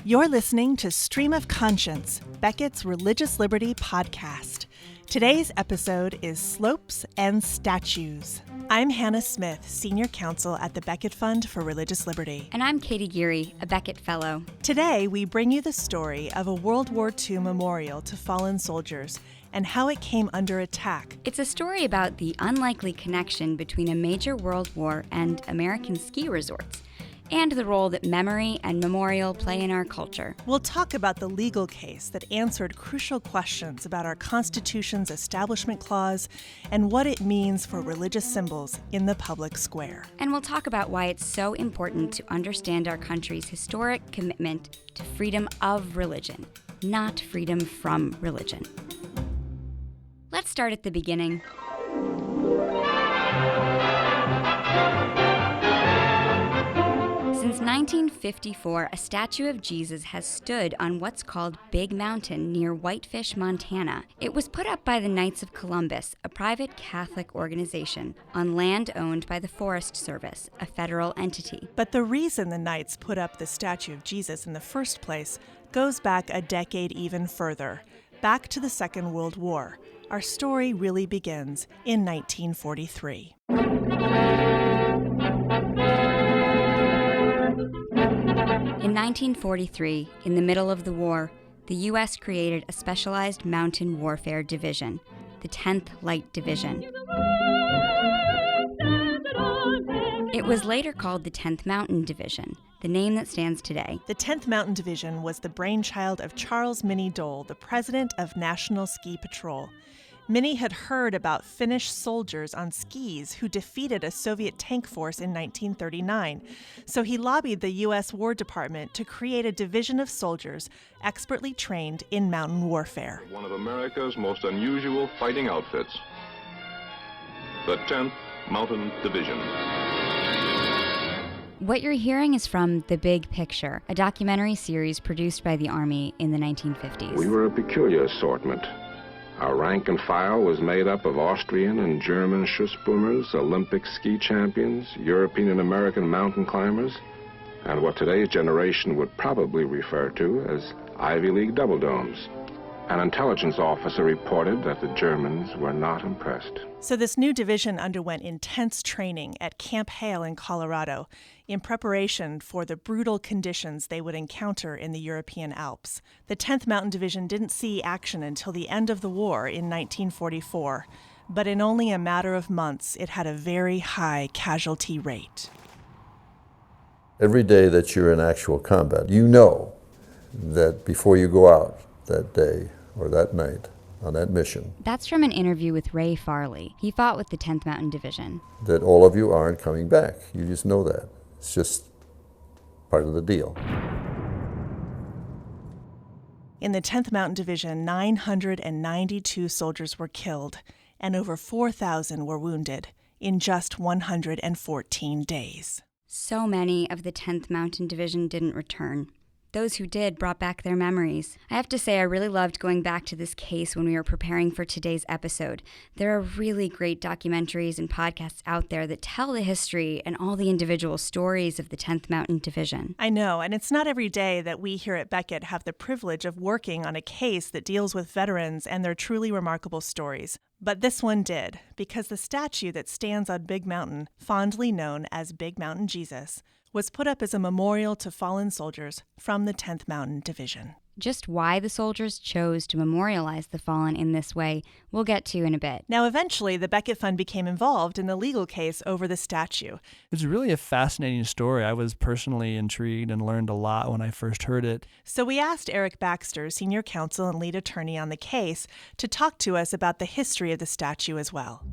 You're listening to Stream of Conscience, Becket's Religious Liberty podcast. Today's episode is Slopes and Statues. I'm Hannah Smith, Senior Counsel at the Becket Fund for Religious Liberty. And I'm Katie Geary, a Becket Fellow. Today, we bring you the story of a World War II memorial to fallen soldiers and how it came under attack. It's a story about the unlikely connection between a major world war and American ski resorts, and the role that memory and memorial play in our culture. We'll talk about the legal case that answered crucial questions about our Constitution's Establishment Clause and what it means for religious symbols in the public square. And we'll talk about why it's so important to understand our country's historic commitment to freedom of religion, not freedom from religion. Let's start at the beginning. Since 1954, a statue of Jesus has stood on what's called Big Mountain near Whitefish, Montana. It was put up by the Knights of Columbus, a private Catholic organization, on land owned by the Forest Service, a federal entity. But the reason the Knights put up the statue of Jesus in the first place goes back a decade even further, back to the Second World War. Our story really begins in 1943. In 1943, in the middle of the war, the U.S. created a specialized mountain warfare division, the 10th Light Division. It was later called the 10th Mountain Division, the name that stands today. The 10th Mountain Division was the brainchild of Charles Minnie Dole, the president of National Ski Patrol. Minnie had heard about Finnish soldiers on skis who defeated a Soviet tank force in 1939, so he lobbied the U.S. War Department to create a division of soldiers expertly trained in mountain warfare. One of America's most unusual fighting outfits, the 10th Mountain Division. What you're hearing is from The Big Picture, a documentary series produced by the Army in the 1950s. We were a peculiar assortment. Our rank and file was made up of Austrian and German Schussboomers, Olympic ski champions, European and American mountain climbers, and what today's generation would probably refer to as Ivy League double domes. An intelligence officer reported that the Germans were not impressed. So this new division underwent intense training at Camp Hale in Colorado in preparation for the brutal conditions they would encounter in the European Alps. The 10th Mountain Division didn't see action until the end of the war in 1944, but in only a matter of months, it had a very high casualty rate. Every day that you're in actual combat, you know that before you go out that day or that night on that mission. That's from an interview with Ray Farley. He fought with the 10th Mountain Division. That all of you aren't coming back. You just know that. It's just part of the deal. In the 10th Mountain Division, 992 soldiers were killed and over 4,000 were wounded in just 114 days. So many of the 10th Mountain Division didn't return. Those who did brought back their memories. I have to say, I really loved going back to this case when we were preparing for today's episode. There are really great documentaries and podcasts out there that tell the history and all the individual stories of the 10th Mountain Division. I know, and it's not every day that we here at Becket have the privilege of working on a case that deals with veterans and their truly remarkable stories. But this one did, because the statue that stands on Big Mountain, fondly known as Big Mountain Jesus, was put up as a memorial to fallen soldiers from the 10th Mountain Division. Just why the soldiers chose to memorialize the fallen in this way, we'll get to in a bit. Now, eventually, the Becket Fund became involved in the legal case over the statue. It's really a fascinating story. I was personally intrigued and learned a lot when I first heard it. So we asked Eric Baxter, senior counsel and lead attorney on the case, to talk to us about the history of the statue as well.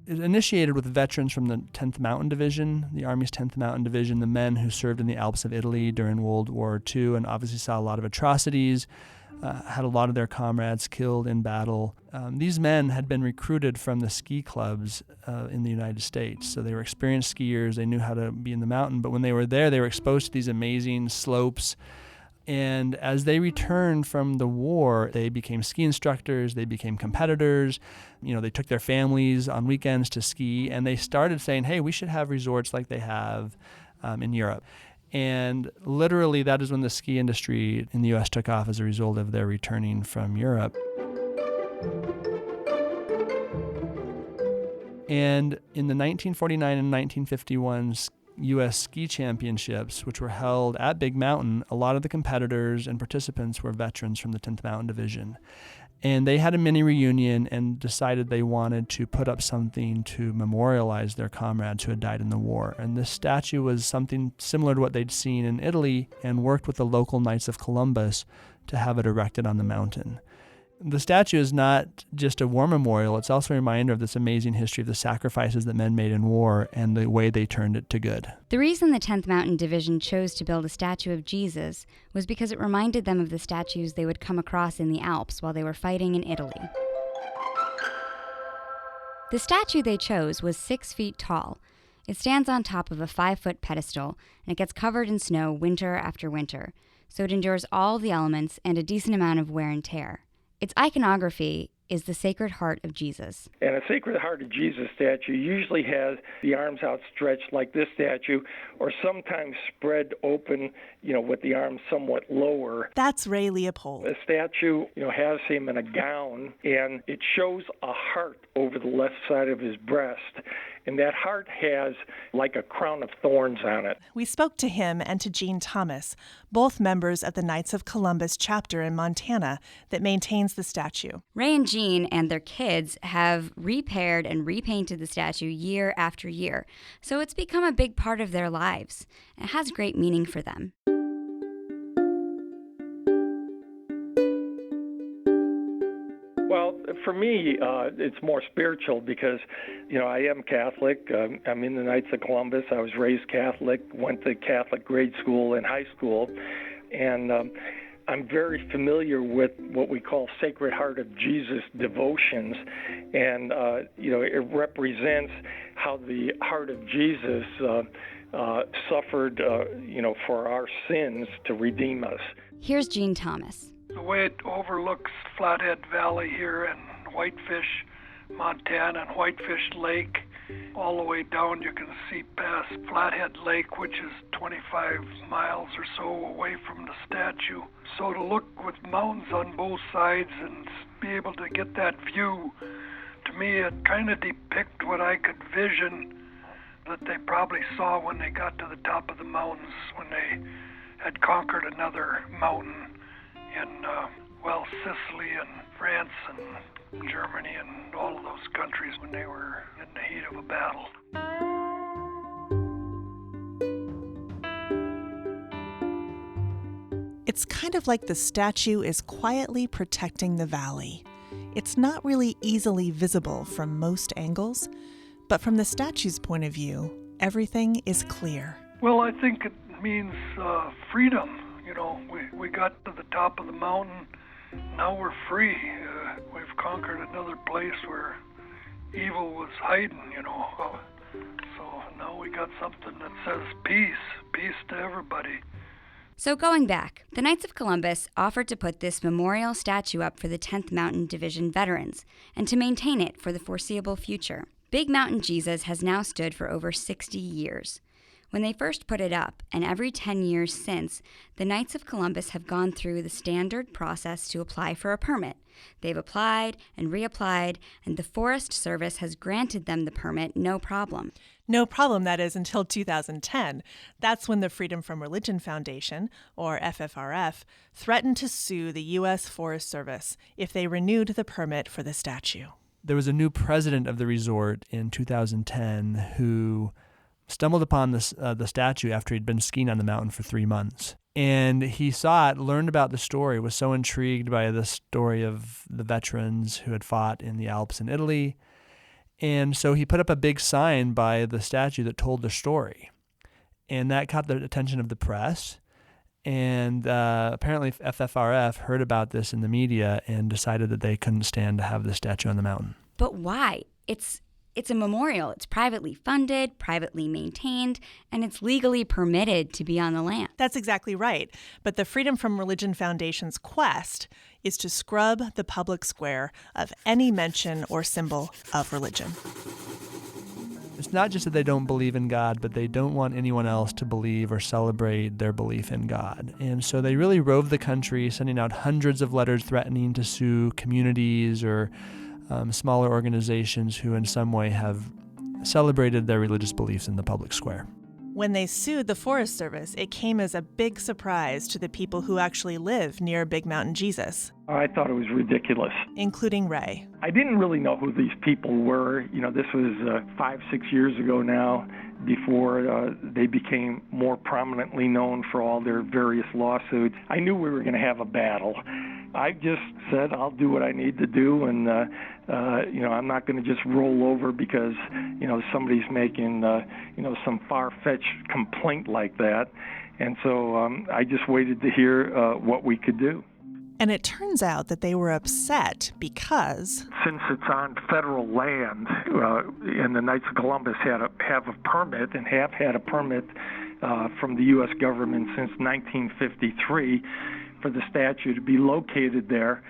It initiated with veterans from the 10th Mountain Division, the Army's 10th Mountain Division, the men who served in the Alps of Italy during World War II and obviously saw a lot of atrocities, had a lot of their comrades killed in battle. These men had been recruited from the ski clubs in the United States, so they were experienced skiers, they knew how to be in the mountain, but when they were there, they were exposed to these amazing slopes. And as they returned from the war, they became ski instructors, they became competitors, they took their families on weekends to ski, and they started saying, hey, we should have resorts like they have in Europe. And literally, that is when the ski industry in the U.S. took off as a result of their returning from Europe. And in the 1949 and 1951 U.S. ski championships, which were held at Big Mountain, a lot of the competitors and participants were veterans from the 10th Mountain Division. And they had a mini reunion and decided they wanted to put up something to memorialize their comrades who had died in the war. And this statue was something similar to what they'd seen in Italy and worked with the local Knights of Columbus to have it erected on the mountain. The statue is not just a war memorial, it's also a reminder of this amazing history of the sacrifices that men made in war and the way they turned it to good. The reason the 10th Mountain Division chose to build a statue of Jesus was because it reminded them of the statues they would come across in the Alps while they were fighting in Italy. The statue they chose was 6 feet tall. It stands on top of a 5-foot pedestal, and it gets covered in snow winter after winter, so it endures all the elements and a decent amount of wear and tear. Its iconography is the Sacred Heart of Jesus. And a Sacred Heart of Jesus statue usually has the arms outstretched like this statue, or sometimes spread open, with the arms somewhat lower. That's Ray Leopold. The statue, has him in a gown, and it shows a heart over the left side of his breast. And that heart has like a crown of thorns on it. We spoke to him and to Gene Thomas, both members of the Knights of Columbus chapter in Montana that maintains the statue. Ray and Gene and their kids have repaired and repainted the statue year after year, so it's become a big part of their lives. It has great meaning for them. Well, for me, it's more spiritual because, I am Catholic. I'm in the Knights of Columbus. I was raised Catholic, went to Catholic grade school and high school, and I'm very familiar with what we call Sacred Heart of Jesus devotions, and, it represents how the heart of Jesus suffered, for our sins to redeem us. Here's Gene Thomas. The way it overlooks Flathead Valley here and Whitefish, Montana, and Whitefish Lake, all the way down you can see past Flathead Lake, which is 25 miles or so away from the statue. So to look with mountains on both sides and be able to get that view, to me it kind of depicts what I could vision that they probably saw when they got to the top of the mountains, when they had conquered another mountain in, Sicily and France and Germany and all of those countries when they were in the heat of a battle. It's kind of like the statue is quietly protecting the valley. It's not really easily visible from most angles, but from the statue's point of view, everything is clear. Well, I think it means freedom. We got to the top of the mountain. Now we're free. We've conquered another place where evil was hiding, So now we got something that says peace to everybody. So going back, the Knights of Columbus offered to put this memorial statue up for the 10th Mountain Division veterans and to maintain it for the foreseeable future. Big Mountain Jesus has now stood for over 60 years. When they first put it up, and every 10 years since, the Knights of Columbus have gone through the standard process to apply for a permit. They've applied and reapplied, and the Forest Service has granted them the permit no problem. No problem, that is, until 2010. That's when the Freedom from Religion Foundation, or FFRF, threatened to sue the U.S. Forest Service if they renewed the permit for the statue. There was a new president of the resort in 2010 who stumbled upon the statue after he'd been skiing on the mountain for 3 months. And he saw it, learned about the story, was so intrigued by the story of the veterans who had fought in the Alps in Italy. And so he put up a big sign by the statue that told the story. And that caught the attention of the press. And apparently FFRF heard about this in the media and decided that they couldn't stand to have the statue on the mountain. But why? It's a memorial. It's privately funded, privately maintained, and it's legally permitted to be on the land. That's exactly right. But the Freedom from Religion Foundation's quest is to scrub the public square of any mention or symbol of religion. It's not just that they don't believe in God, but they don't want anyone else to believe or celebrate their belief in God. And so they really rove the country, sending out hundreds of letters threatening to sue communities or smaller organizations who in some way have celebrated their religious beliefs in the public square. When they sued the Forest Service, it came as a big surprise to the people who actually live near Big Mountain Jesus, I thought it was ridiculous. including Ray. I didn't really know who these people were. This was 5-6 years ago now, before they became more prominently known for all their various lawsuits. I knew we were going to have a battle. I just said, I'll do what I need to do, and I'm not going to just roll over because somebody's making some far-fetched complaint like that. And so I just waited to hear what we could do. And it turns out that they were upset because, since it's on federal land, and the Knights of Columbus have a permit and have had a permit from the U.S. government since 1953 for the statue to be located there.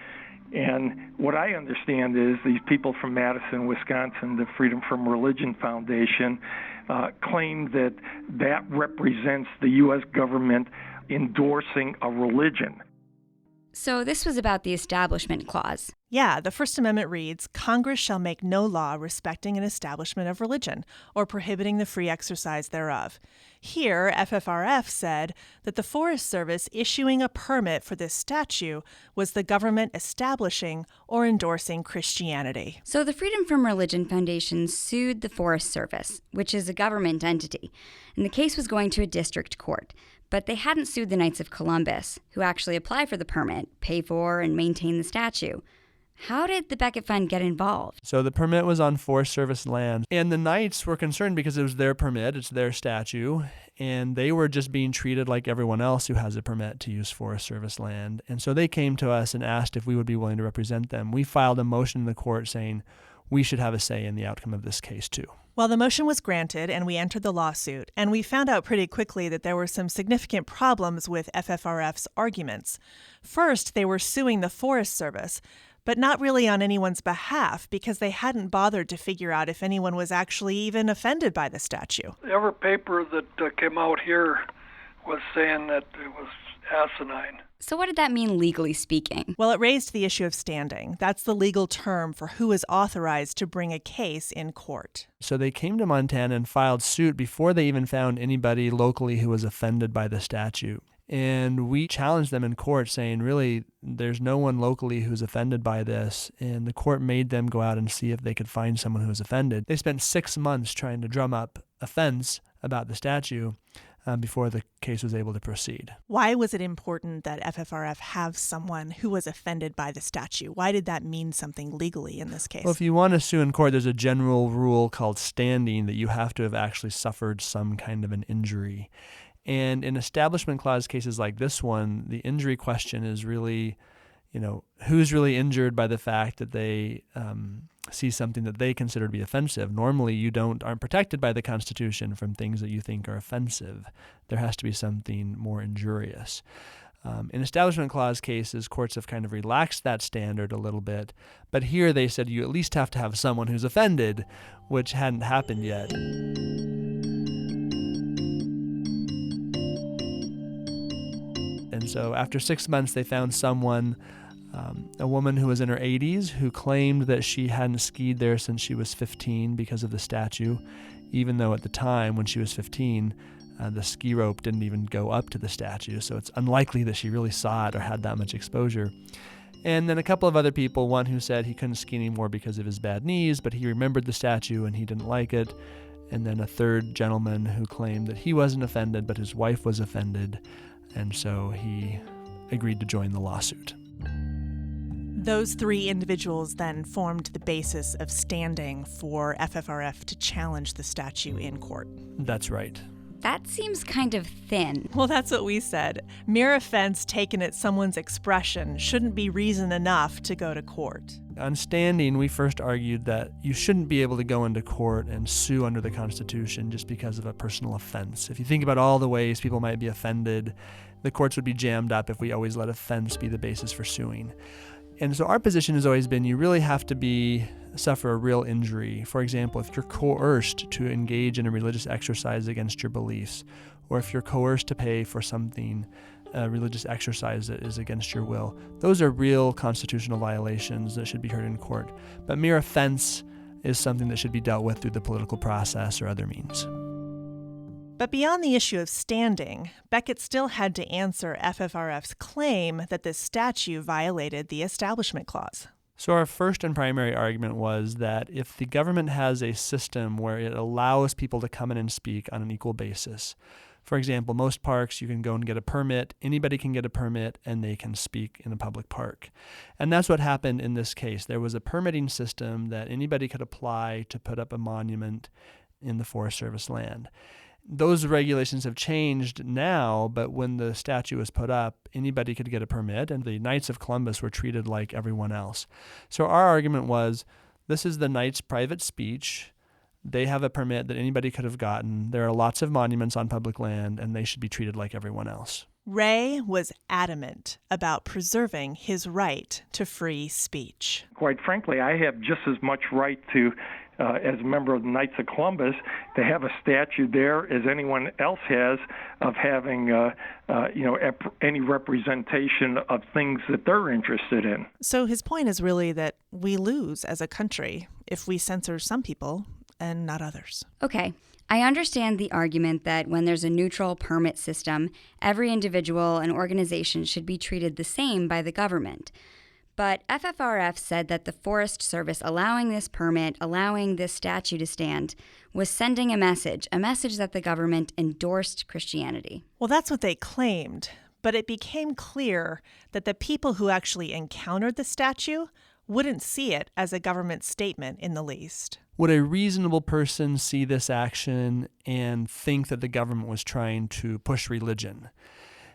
And what I understand is these people from Madison, Wisconsin, the Freedom from Religion Foundation, claim that represents the U.S. government endorsing a religion. So this was about the Establishment Clause. yeah, the First Amendment reads, Congress shall make no law respecting an establishment of religion or prohibiting the free exercise thereof. Here, FFRF said that the Forest Service issuing a permit for this statue was the government establishing or endorsing Christianity. So the Freedom from Religion Foundation sued the Forest Service, which is a government entity, and the case was going to a district court. But they hadn't sued the Knights of Columbus, who actually apply for the permit, pay for, and maintain the statue. How did the Becket Fund get involved? So the permit was on Forest Service land, and the Knights were concerned because it was their permit, it's their statue, and they were just being treated like everyone else who has a permit to use Forest Service land. And so they came to us and asked if we would be willing to represent them. We filed a motion in the court saying we should have a say in the outcome of this case too. Well, the motion was granted and we entered the lawsuit, and we found out pretty quickly that there were some significant problems with FFRF's arguments. First, they were suing the Forest Service, but not really on anyone's behalf because they hadn't bothered to figure out if anyone was actually even offended by the statue. Every paper that came out here was saying that it was asinine. So what did that mean legally speaking? Well, it raised the issue of standing. That's the legal term for who is authorized to bring a case in court. So they came to Montana and filed suit before they even found anybody locally who was offended by the statue. And we challenged them in court saying, really, there's no one locally who's offended by this. And the court made them go out and see if they could find someone who was offended. They spent 6 months trying to drum up offense about the statue before the case was able to proceed. Why was it important that FFRF have someone who was offended by the statue? Why did that mean something legally in this case? Well, if you want to sue in court, there's a general rule called standing that you have to have actually suffered some kind of an injury. And in Establishment Clause cases like this one, the injury question is really, who's really injured by the fact that they see something that they consider to be offensive. Normally, you aren't protected by the Constitution from things that you think are offensive. There has to be something more injurious. In Establishment Clause cases, courts have kind of relaxed that standard a little bit, but here they said you at least have to have someone who's offended, which hadn't happened yet. And so after 6 months, they found someone, a woman who was in her 80s, who claimed that she hadn't skied there since she was 15 because of the statue, even though at the time when she was 15, the ski rope didn't even go up to the statue. So it's unlikely that she really saw it or had that much exposure. And then a couple of other people, one who said he couldn't ski anymore because of his bad knees, but he remembered the statue and he didn't like it. And then a third gentleman who claimed that he wasn't offended, but his wife was offended. And so he agreed to join the lawsuit. Those three individuals then formed the basis of standing for FFRF to challenge the statue in court. That's right. That seems kind of thin. Well, that's what we said. Mere offense taken at someone's expression shouldn't be reason enough to go to court. On standing, we first argued that you shouldn't be able to go into court and sue under the Constitution just because of a personal offense. If you think about all the ways people might be offended, the courts would be jammed up if we always let offense be the basis for suing. And so our position has always been you really have to suffer a real injury. For example, if you're coerced to engage in a religious exercise against your beliefs, or if you're coerced to pay for something, a religious exercise that is against your will, those are real constitutional violations that should be heard in court. But mere offense is something that should be dealt with through the political process or other means. But beyond the issue of standing, Becket still had to answer FFRF's claim that this statue violated the Establishment Clause. So our first and primary argument was that if the government has a system where it allows people to come in and speak on an equal basis, for example, most parks you can go and get a permit, anybody can get a permit, and they can speak in a public park. And that's what happened in this case. There was a permitting system that anybody could apply to put up a monument in the Forest Service land. Those regulations have changed now, but when the statue was put up, anybody could get a permit, and the Knights of Columbus were treated like everyone else. So our argument was, this is the Knights' private speech. They have a permit that anybody could have gotten. There are lots of monuments on public land, and they should be treated like everyone else. Ray was adamant about preserving his right to free speech. Quite frankly, I have just as much right to, as a member of the Knights of Columbus, to have a statue there as anyone else has of having, any representation of things that they're interested in. So his point is really that we lose as a country if we censor some people and not others. Okay. I understand the argument that when there's a neutral permit system, every individual and organization should be treated the same by the government. But FFRF said that the Forest Service allowing this permit, allowing this statue to stand, was sending a message that the government endorsed Christianity. Well, that's what they claimed, but it became clear that the people who actually encountered the statue wouldn't see it as a government statement in the least. Would a reasonable person see this action and think that the government was trying to push religion?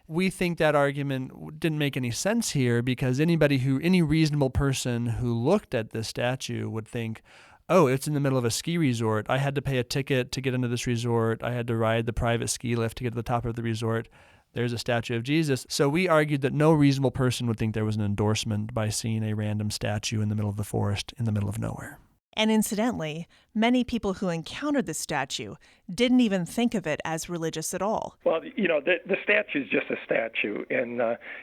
We think that argument didn't make any sense here because any reasonable person who looked at this statue would think, oh, it's in the middle of a ski resort. I had to pay a ticket to get into this resort. I had to ride the private ski lift to get to the top of the resort. There's a statue of Jesus. So we argued that no reasonable person would think there was an endorsement by seeing a random statue in the middle of the forest in the middle of nowhere. And incidentally, many people who encountered the statue didn't even think of it as religious at all. Well, the statue is just a statue, and,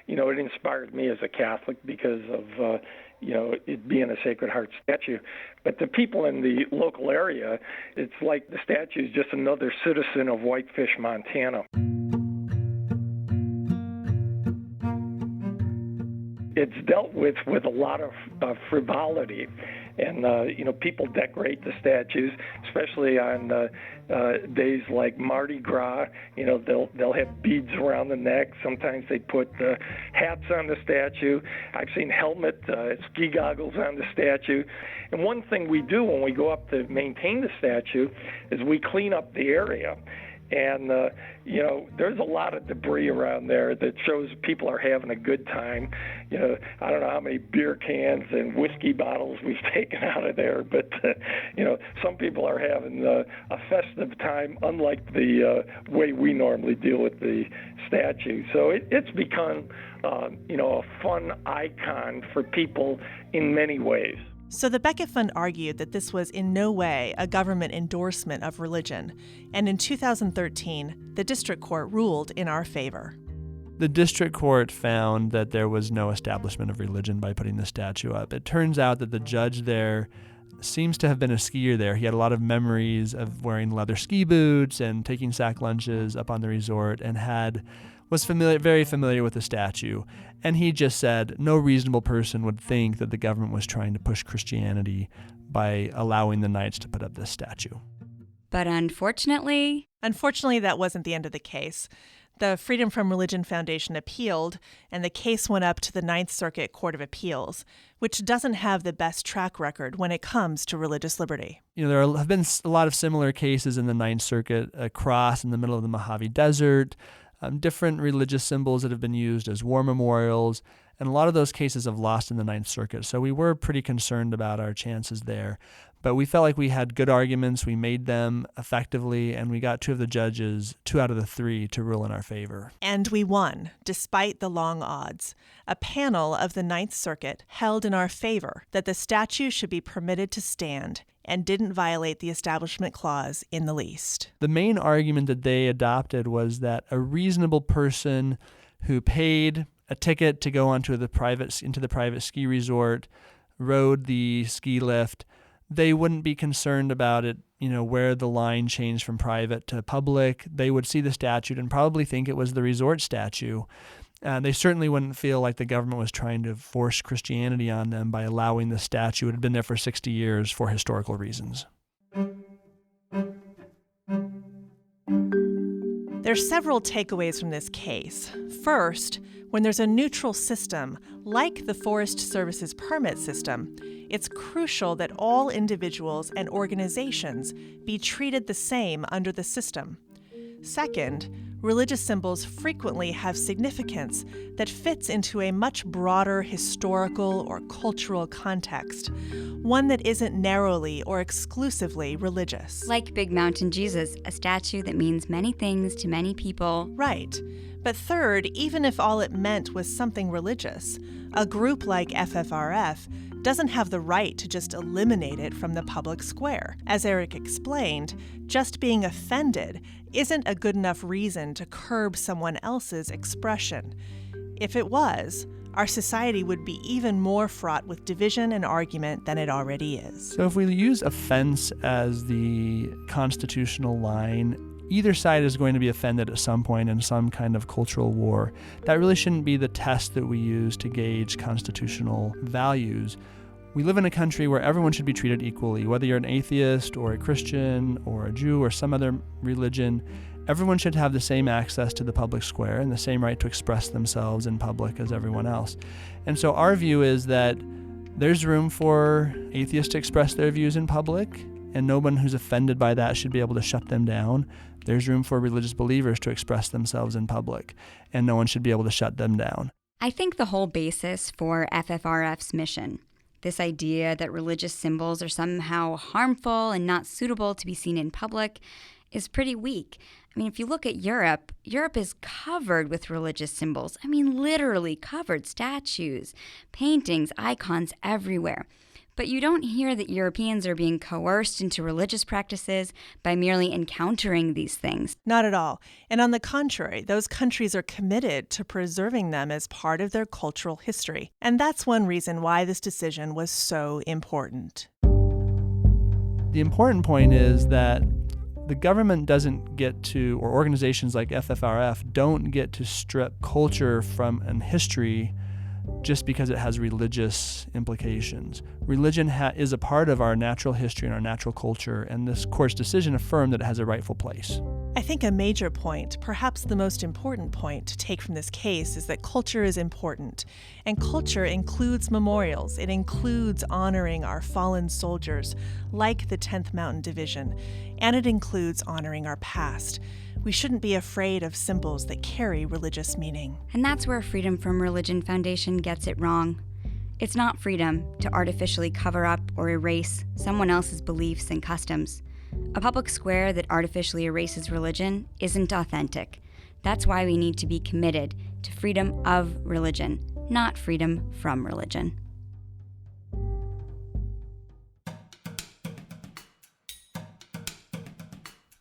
it inspired me as a Catholic because of, it being a Sacred Heart statue. But the people in the local area, it's like the statue is just another citizen of Whitefish, Montana. It's dealt with a lot of frivolity. And, people decorate the statues, especially on days like Mardi Gras. They'll have beads around the neck. Sometimes they put hats on the statue. I've seen helmet, ski goggles on the statue. And one thing we do when we go up to maintain the statue is we clean up the area. And, there's a lot of debris around there that shows people are having a good time. I don't know how many beer cans and whiskey bottles we've taken out of there, but, some people are having a festive time, unlike the way we normally deal with the statue. So it's become, a fun icon for people in many ways. So the Becket Fund argued that this was in no way a government endorsement of religion, and in 2013, the district court ruled in our favor. The district court found that there was no establishment of religion by putting the statue up. It turns out that the judge there seems to have been a skier there. He had a lot of memories of wearing leather ski boots and taking sack lunches up on the resort and was very familiar with the statue. And he just said no reasonable person would think that the government was trying to push Christianity by allowing the Knights to put up this statue. But unfortunately, that wasn't the end of the case. The Freedom from Religion Foundation appealed, and the case went up to the Ninth Circuit Court of Appeals, which doesn't have the best track record when it comes to religious liberty. There have been a lot of similar cases in the Ninth Circuit, a cross in the middle of the Mojave Desert, different religious symbols that have been used as war memorials, And a lot of those cases have lost in the Ninth Circuit. So we were pretty concerned about our chances there. But we felt like we had good arguments, we made them effectively, and we got 2 of the judges, 2 out of the 3, to rule in our favor. And we won, despite the long odds. A panel of the Ninth Circuit held in our favor that the statue should be permitted to stand and didn't violate the Establishment Clause in the least. The main argument that they adopted was that a reasonable person who paid a ticket to go into the private ski resort, rode the ski lift, they wouldn't be concerned about it, where the line changed from private to public. They would see the statute and probably think it was the resort statue. They certainly wouldn't feel like the government was trying to force Christianity on them by allowing the statue. It had been there for 60 years for historical reasons. There's several takeaways from this case. First, when there's a neutral system, like the Forest Service's permit system, it's crucial that all individuals and organizations be treated the same under the system. Second, religious symbols frequently have significance that fits into a much broader historical or cultural context, one that isn't narrowly or exclusively religious. Like Big Mountain Jesus, a statue that means many things to many people. Right. But third, even if all it meant was something religious, a group like FFRF doesn't have the right to just eliminate it from the public square. As Eric explained, just being offended isn't a good enough reason to curb someone else's expression. If it was, our society would be even more fraught with division and argument than it already is. So if we use offense as the constitutional line, either side is going to be offended at some point in some kind of cultural war. That really shouldn't be the test that we use to gauge constitutional values. We live in a country where everyone should be treated equally, whether you're an atheist or a Christian or a Jew or some other religion. Everyone should have the same access to the public square and the same right to express themselves in public as everyone else. And so our view is that there's room for atheists to express their views in public, and no one who's offended by that should be able to shut them down. There's room for religious believers to express themselves in public, and no one should be able to shut them down. I think the whole basis for FFRF's mission, this idea that religious symbols are somehow harmful and not suitable to be seen in public, is pretty weak. I mean, if you look at Europe is covered with religious symbols. I mean, literally covered. Statues, paintings, icons everywhere. But you don't hear that Europeans are being coerced into religious practices by merely encountering these things. Not at all. And on the contrary, those countries are committed to preserving them as part of their cultural history. And that's one reason why this decision was so important. The important point is that the government doesn't get to, or organizations like FFRF don't get to strip culture from an history just because it has religious implications. Religion is a part of our natural history and our natural culture, and this court's decision affirmed that it has a rightful place. I think a major point, perhaps the most important point to take from this case, is that culture is important. And culture includes memorials. It includes honoring our fallen soldiers, like the 10th Mountain Division. And it includes honoring our past. We shouldn't be afraid of symbols that carry religious meaning. And that's where Freedom from Religion Foundation gets it wrong. It's not freedom to artificially cover up or erase someone else's beliefs and customs. A public square that artificially erases religion isn't authentic. That's why we need to be committed to freedom of religion, not freedom from religion.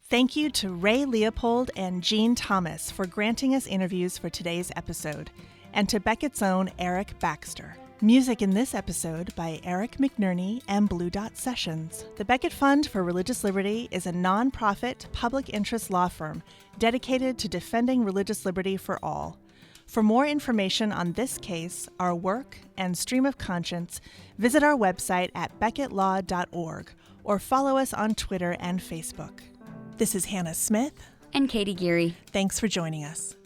Thank you to Ray Leopold and Jean Thomas for granting us interviews for today's episode, and to Becket's own Eric Baxter. Music in this episode by Eric McNerney and Blue Dot Sessions. The Becket Fund for Religious Liberty is a nonprofit, public interest law firm dedicated to defending religious liberty for all. For more information on this case, our work, and stream of conscience, visit our website at becketlaw.org or follow us on Twitter and Facebook. This is Hannah Smith and Katie Geary. Thanks for joining us.